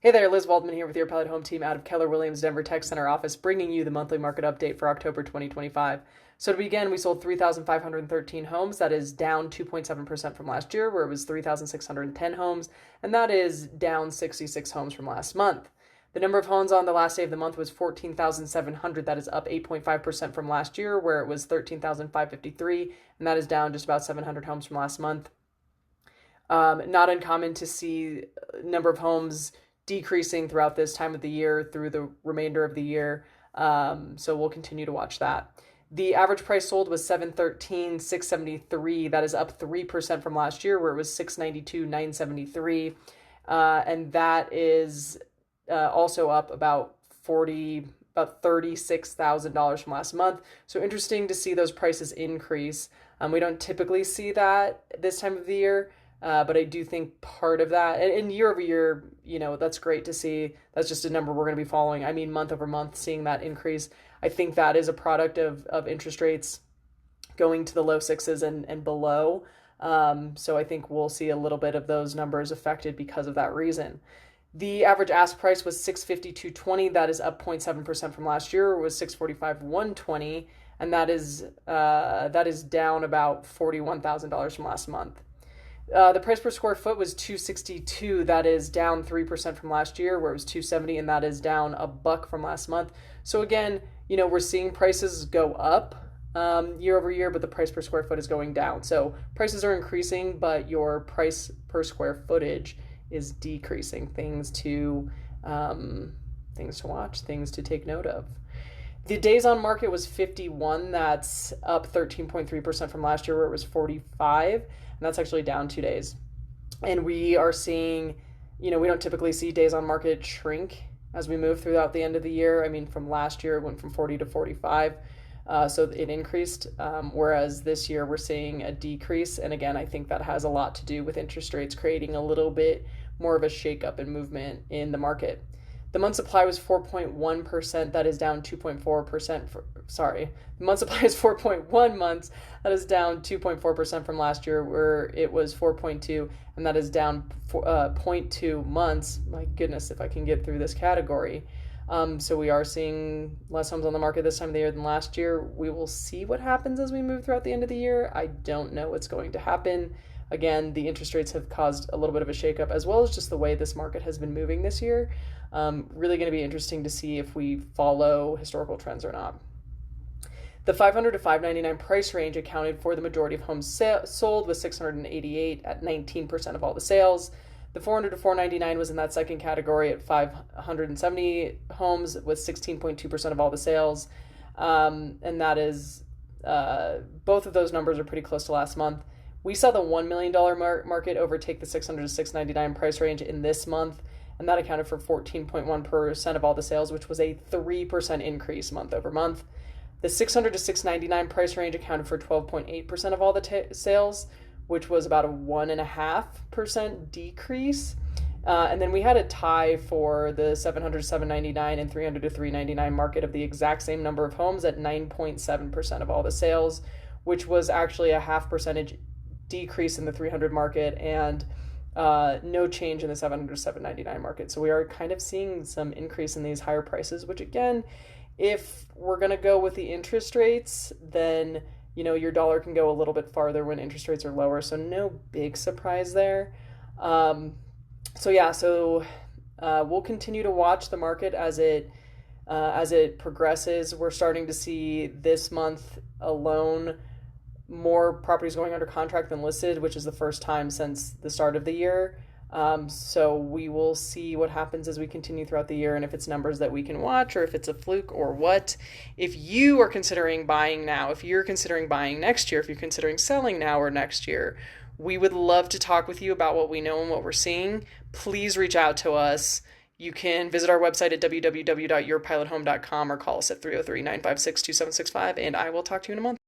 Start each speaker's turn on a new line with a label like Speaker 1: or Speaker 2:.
Speaker 1: Hey there, Liz Waldman here with your Pilot Home Team out of Keller Williams Denver Tech Center office, bringing you the monthly market update for October 2025. So to begin, we sold 3,513 homes. That is down 2.7% from last year, where it was 3,610 homes, and that is down 66 homes from last month. The number of homes on the last day of the month was 14,700. That is up 8.5% from last year, where it was 13,553, and that is down just about 700 homes from last month. Not uncommon to see number of homes decreasing throughout this time of the year through the remainder of the year. So we'll continue to watch that. The average price sold was 713,673. That is up 3% from last year, where it was 692,973, and that is also up about $36,000 from last month. So interesting to see those prices increase. We don't typically see that this time of the year. But I do think part of that, and year over year, that's great to see. That's just a number we're going to be following. I mean, month over month, seeing that increase. I think that is a product of interest rates going to the low sixes and below. So I think we'll see a little bit of those numbers affected because of that reason. The average ask price was $652,220. That is up 0.7% from last year. It was $645,120, and that is down about $41,000 from last month. The price per square foot was $262. That is down 3% from last year, where it was $270, and that is down $1 from last month. So again, we're seeing prices go up year over year, but the price per square foot is going down. So prices are increasing, but your price per square footage is decreasing. Things to watch, things to take note of. The days on market was 51. That's up 13.3% from last year, where it was 45. And that's actually down 2 days. And we are seeing, we don't typically see days on market shrink as we move throughout the end of the year. I mean, from last year, it went from 40 to 45. So it increased, whereas this year we're seeing a decrease. And again, I think that has a lot to do with interest rates creating a little bit more of a shakeup and movement in the market. The month supply was 4.1%. That is down 2.4%. The month supply is 4.1 months. That is down 2.4% from last year, where it was 4.2, and that is down 0.2 months. My goodness, if I can get through this category. So we are seeing less homes on the market this time of the year than last year. We will see what happens as we move throughout the end of the year. I don't know what's going to happen. Again, the interest rates have caused a little bit of a shakeup, as well as just the way this market has been moving this year. Really going to be interesting to see if we follow historical trends or not. The 500 to 599 price range accounted for the majority of homes sold, with 688 at 19% of all the sales. The 400 to 499 was in that second category at 570 homes, with 16.2% of all the sales. And that is, both of those numbers are pretty close to last month. We saw the $1 million market overtake the 600 to 699 price range in this month, and that accounted for 14.1% of all the sales, which was a 3% increase month over month. The 600 to 699 price range accounted for 12.8% of all the sales, which was about a 1.5% decrease. And then we had a tie for the 700 to 799 and 300 to 399 market of the exact same number of homes at 9.7% of all the sales, which was actually a 0.5% decrease in the 300 market and no change in the 700 to 799 market. So we are kind of seeing some increase in these higher prices, which again, if we're going to go with the interest rates, then your dollar can go a little bit farther when interest rates are lower. So no big surprise there. We'll continue to watch the market as it progresses. We're starting to see this month alone more properties going under contract than listed, which is the first time since the start of the year. So we will see what happens as we continue throughout the year, and if it's numbers that we can watch or if it's a fluke or what. If you are considering buying now, if you're considering buying next year, if you're considering selling now or next year, we would love to talk with you about what we know and what we're seeing. Please reach out to us. You can visit our website at www.yourpilothome.com or call us at 303-956-2765, and I will talk to you in a month.